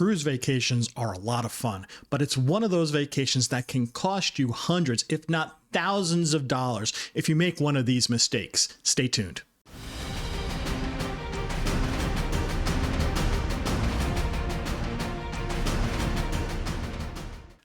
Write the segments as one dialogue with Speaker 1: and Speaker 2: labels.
Speaker 1: Cruise vacations are a lot of fun, but it's one of those vacations that can cost you hundreds, if not thousands of dollars if you make one of these mistakes. Stay tuned.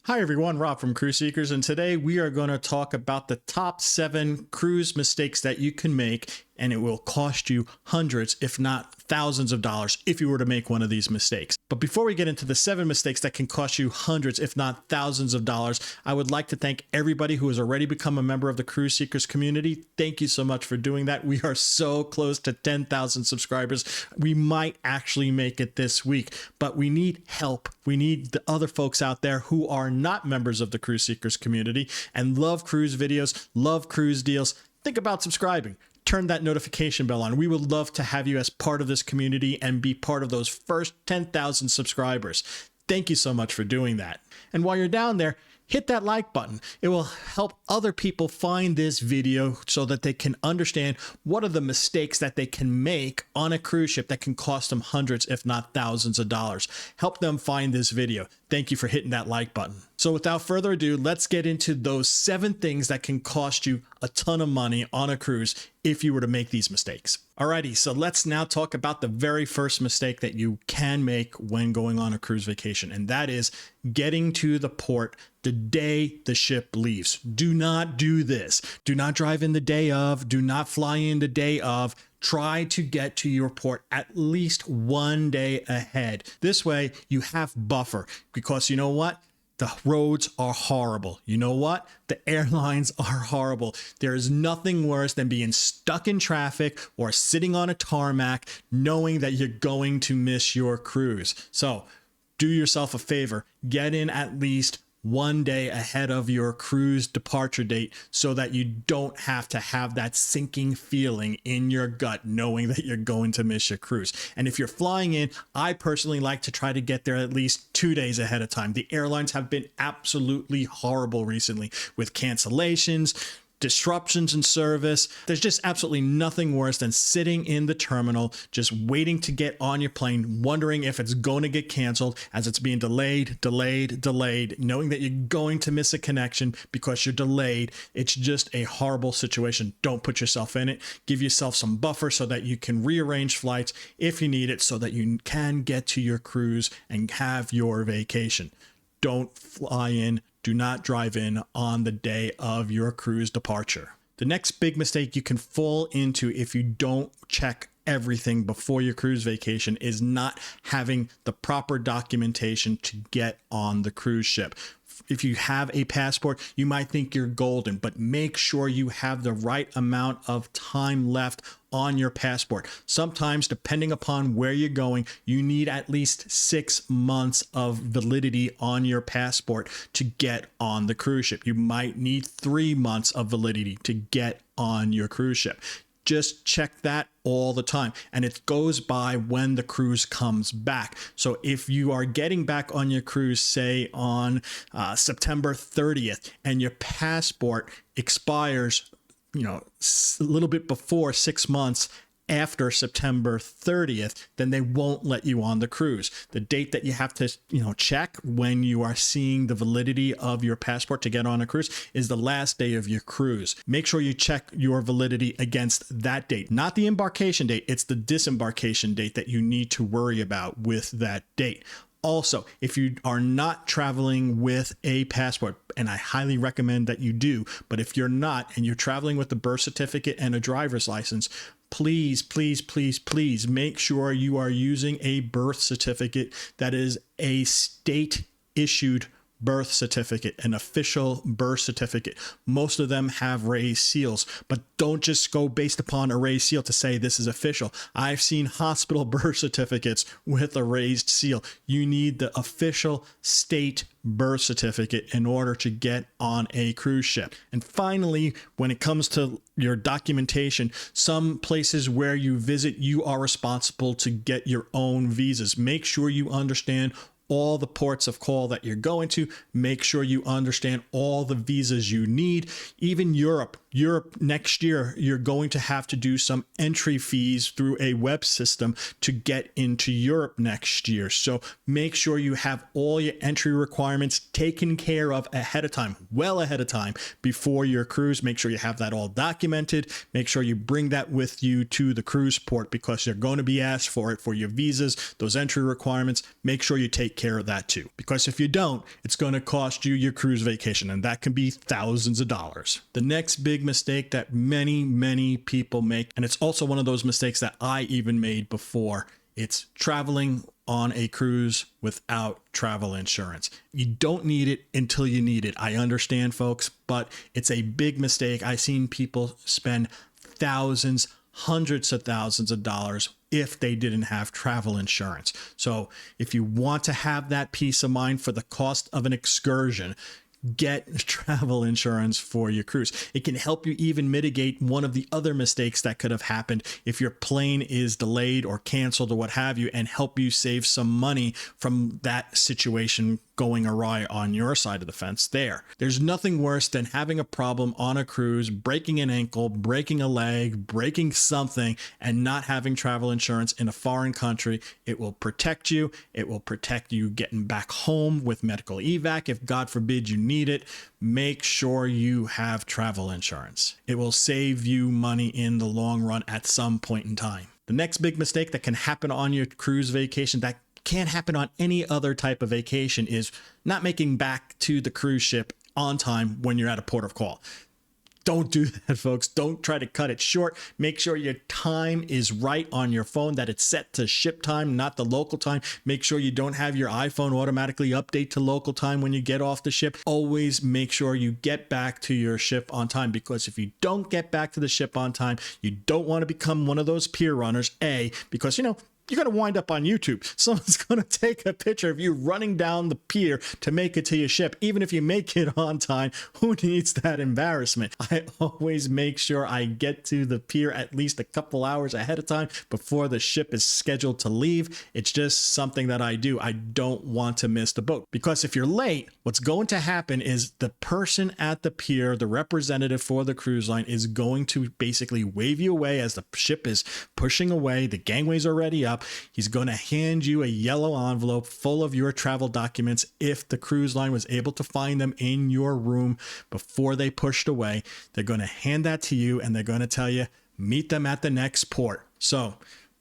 Speaker 1: Hi everyone, Rob from Cruise Seekers, and today we are going to talk about the top 7 cruise mistakes that you can make, and it will cost you hundreds, if not thousands of dollars if you were to make one of these mistakes. But before we get into the 7 mistakes that can cost you hundreds, if not thousands of dollars, I would like to thank everybody who has already become a member of the Cruise Seekers community. Thank you so much for doing that. We are so close to 10,000 subscribers. We might actually make it this week, but we need help. We need the other folks out there who are not members of the Cruise Seekers community and love cruise videos, love cruise deals. Think about subscribing. Turn that notification bell on. We would love to have you as part of this community and be part of those first 10,000 subscribers. Thank you so much for doing that. And while you're down there, hit that like button. It will help other people find this video so that they can understand what are the mistakes that they can make on a cruise ship that can cost them hundreds, if not thousands of dollars. Help them find this video. Thank you for hitting that like button. So without further ado, let's get into those 7 things that can cost you a ton of money on a cruise if you were to make these mistakes. Alrighty, so let's now talk about the very first mistake that you can make when going on a cruise vacation, and that is getting to the port the day the ship leaves. Do not do this. Do not drive in the day of. Do not fly in the day of. Try to get to your port at least 1 day ahead. This way you have buffer, because you know what? The roads are horrible. You know what? The airlines are horrible. There is nothing worse than being stuck in traffic or sitting on a tarmac knowing that you're going to miss your cruise. So do yourself a favor. Get in at least 1 day ahead of your cruise departure date so that you don't have to have that sinking feeling in your gut knowing that you're going to miss your cruise. And if you're flying in, I personally like to try to get there at least 2 days ahead of time. The airlines have been absolutely horrible recently with cancellations, disruptions in service. There's just absolutely nothing worse than sitting in the terminal, just waiting to get on your plane, wondering if it's going to get canceled as it's being delayed, knowing that you're going to miss a connection because you're delayed. It's just a horrible situation. Don't put yourself in it. Give yourself some buffer so that you can rearrange flights if you need it so that you can get to your cruise and have your vacation. Don't fly in. Do not drive in on the day of your cruise departure. The next big mistake you can fall into if you don't check everything before your cruise vacation is not having the proper documentation to get on the cruise ship. If you have a passport, you might think you're golden, but make sure you have the right amount of time left on your passport. Sometimes, depending upon where you're going, you need at least 6 months of validity on your passport to get on the cruise ship. You might need 3 months of validity to get on your cruise ship. Just check that all the time, and it goes by when the cruise comes back. So if you are getting back on your cruise, say on September 30th, and your passport expires, a little bit before 6 months after September 30th, then they won't let you on the cruise. The date that you have to, check when you are seeing the validity of your passport to get on a cruise is the last day of your cruise. Make sure you check your validity against that date, not the embarkation date. It's the disembarkation date that you need to worry about with that date. Also, if you are not traveling with a passport, and I highly recommend that you do, but if you're not and you're traveling with a birth certificate and a driver's license, please make sure you are using a birth certificate that is a state-issued birth certificate, an official birth certificate. Most of them have raised seals, but don't just go based upon a raised seal to say this is official. I've seen hospital birth certificates with a raised seal. You need the official state birth certificate in order to get on a cruise ship. And finally, when it comes to your documentation, some places where you visit, you are responsible to get your own visas. Make sure you understand all the ports of call that you're going to. Make sure you understand all the visas you need. Even Europe, Europe next year, you're going to have to do some entry fees through a web system to get into Europe next year. So make sure you have all your entry requirements taken care of ahead of time, well ahead of time before your cruise. Make sure you have that all documented. Make sure you bring that with you to the cruise port because you're going to be asked for it for your visas, those entry requirements. Make sure you take care of that too, because if you don't, it's going to cost you your cruise vacation, and that can be thousands of dollars. The next big mistake that many people make, and it's also one of those mistakes that I even made before, it's traveling on a cruise without travel insurance. You don't need it until you need it. I understand, folks, but it's a big mistake. I've seen people spend thousands, hundreds of thousands of dollars if they didn't have travel insurance. So if you want to have that peace of mind for the cost of an excursion, get travel insurance for your cruise. It can help you even mitigate one of the other mistakes that could have happened if your plane is delayed or canceled or what have you, and help you save some money from that situation going awry on your side of the fence there. There's nothing worse than having a problem on a cruise, breaking an ankle, breaking a leg, breaking something, and not having travel insurance in a foreign country. It will protect you. It will protect you getting back home with medical evac if God forbid you need it. Make sure you have travel insurance. It will save you money in the long run at some point in time. The next big mistake that can happen on your cruise vacation, that can't happen on any other type of vacation, is not making back to the cruise ship on time when you're at a port of call. Don't do that, folks. Don't try to cut it short. Make sure your time is right on your phone, that it's set to ship time, not the local time. Make sure you don't have your iPhone automatically update to local time when you get off the ship. Always make sure you get back to your ship on time, because if you don't get back to the ship on time, you don't want to become one of those pier runners, because, you're going to wind up on YouTube. Someone's going to take a picture of you running down the pier to make it to your ship. Even if you make it on time, who needs that embarrassment? I always make sure I get to the pier at least a couple hours ahead of time before the ship is scheduled to leave. It's just something that I do. I don't want to miss the boat, because if you're late, what's going to happen is the person at the pier, the representative for the cruise line, is going to basically wave you away as the ship is pushing away. The gangway's already up. He's going to hand you a yellow envelope full of your travel documents. If the cruise line was able to find them in your room before they pushed away, they're going to hand that to you, and they're going to tell you, meet them at the next port. So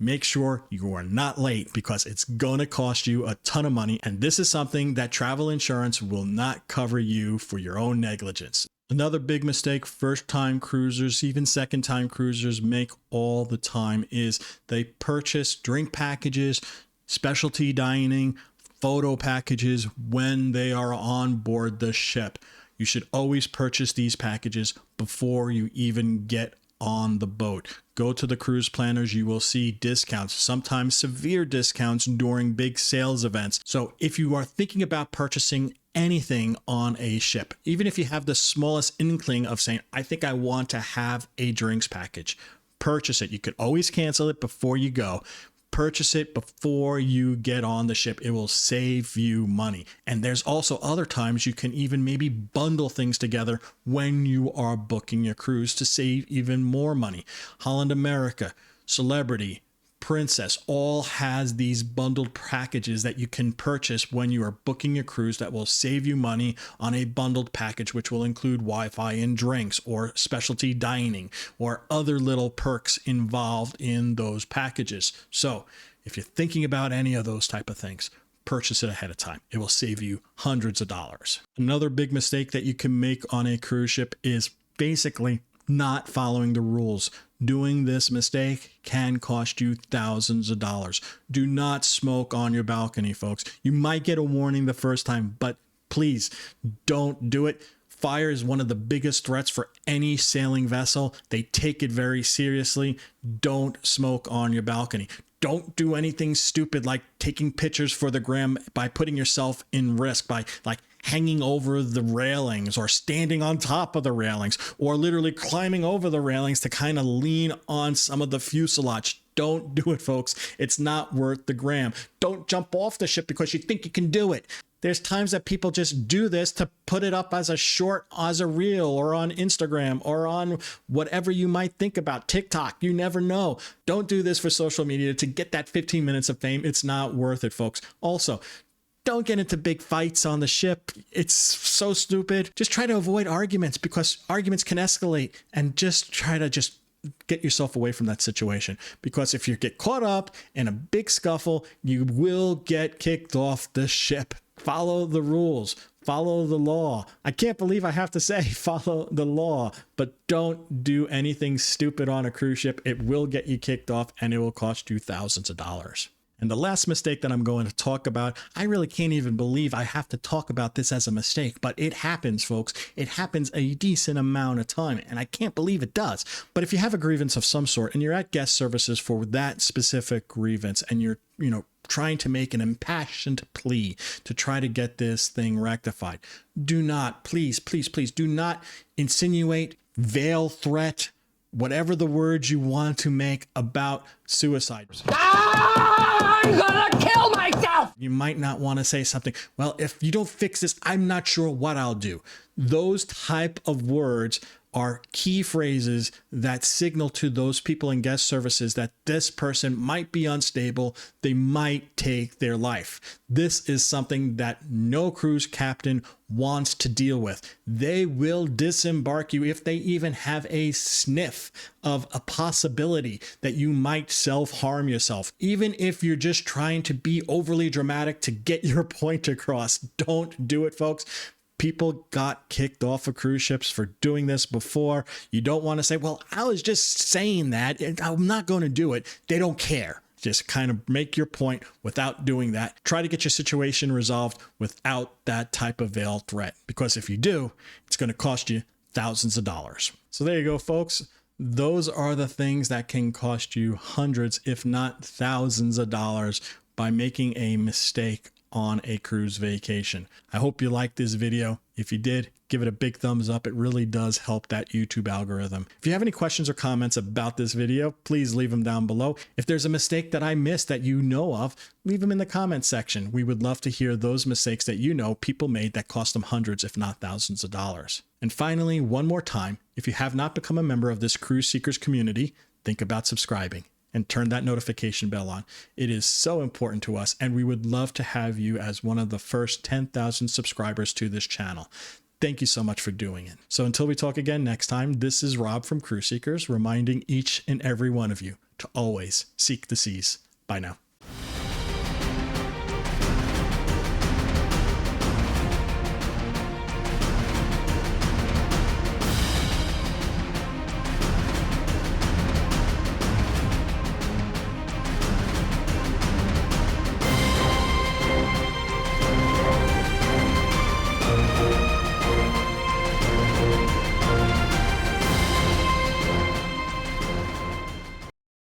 Speaker 1: make sure you are not late, because it's going to cost you a ton of money. And this is something that travel insurance will not cover you for your own negligence. Another big mistake first-time cruisers, even second-time cruisers, make all the time is they purchase drink packages, specialty dining, photo packages when they are on board the ship. You should always purchase these packages before you even get on the boat. Go to the cruise planners. You will see discounts, sometimes severe discounts during big sales events. So if you are thinking about purchasing anything on a ship, even if you have the smallest inkling of saying, I think I want to have a drinks package, purchase it. You could always cancel it before you go. Purchase it before you get on the ship. It will save you money. And there's also other times you can even maybe bundle things together when you are booking your cruise to save even more money. Holland America, Celebrity, Princess all has these bundled packages that you can purchase when you are booking your cruise that will save you money on a bundled package, which will include Wi-Fi and drinks or specialty dining or other little perks involved in those packages. So if you're thinking about any of those type of things, purchase it ahead of time. It will save you hundreds of dollars. Another big mistake that you can make on a cruise ship is basically not following the rules. Doing this mistake can cost you thousands of dollars. Do not smoke on your balcony, folks. You might get a warning the first time, but please don't do it. Fire is one of the biggest threats for any sailing vessel. They take it very seriously. Don't smoke on your balcony. Don't do anything stupid like taking pictures for the gram by putting yourself in risk by hanging over the railings or standing on top of the railings or literally climbing over the railings to kind of lean on some of the fuselage. Don't do it, folks. It's not worth the gram. Don't jump off the ship because you think you can do it. There's times that people just do this to put it up as a short, as a reel, or on Instagram, or on whatever you might think about, TikTok. You never know. Don't do this for social media to get that 15 minutes of fame. It's not worth it, folks. Also, don't get into big fights on the ship. It's so stupid. Just try to avoid arguments, because arguments can escalate, and just try to get yourself away from that situation, because if you get caught up in a big scuffle, you will get kicked off the ship. Follow the rules. Follow the law. I can't believe I have to say follow the law, but don't do anything stupid on a cruise ship. It will get you kicked off, and it will cost you thousands of dollars. And the last mistake that I'm going to talk about, I really can't even believe I have to talk about this as a mistake, but it happens, folks. It happens a decent amount of time, and I can't believe it does. But if you have a grievance of some sort and you're at guest services for that specific grievance, and you're, trying to make an impassioned plea to try to get this thing rectified, do not, please, please, please, do not insinuate, veil, threat, whatever the words you want to make about suicide.
Speaker 2: I'm gonna kill myself!
Speaker 1: You might not want to say something, well, if you don't fix this, I'm not sure what I'll do. Those type of words are key phrases that signal to those people in guest services that this person might be unstable. They might take their life. This is something that no cruise captain wants to deal with. They will disembark you if they even have a sniff of a possibility that you might self-harm yourself. Even if you're just trying to be overly dramatic to get your point across, don't do it, folks. People got kicked off of cruise ships for doing this before. You don't want to say, well, I was just saying that, and I'm not going to do it. They don't care. Just kind of make your point without doing that. Try to get your situation resolved without that type of veiled threat, because if you do, it's going to cost you thousands of dollars. So there you go, folks. Those are the things that can cost you hundreds, if not thousands of dollars by making a mistake on a cruise vacation. I hope you liked this video. If you did, give it a big thumbs up. It really does help that YouTube algorithm. If you have any questions or comments about this video, please leave them down below. If there's a mistake that I missed that you know of, leave them in the comments section. We would love to hear those mistakes that people made that cost them hundreds, if not thousands of dollars. And finally, one more time, if you have not become a member of this Cruise Seekers community, think about subscribing and turn that notification bell on. It is so important to us, and we would love to have you as one of the first 10,000 subscribers to this channel. Thank you so much for doing it. So until we talk again next time, this is Rob from Cruise Seekers, reminding each and every one of you to always seek the seas. Bye now.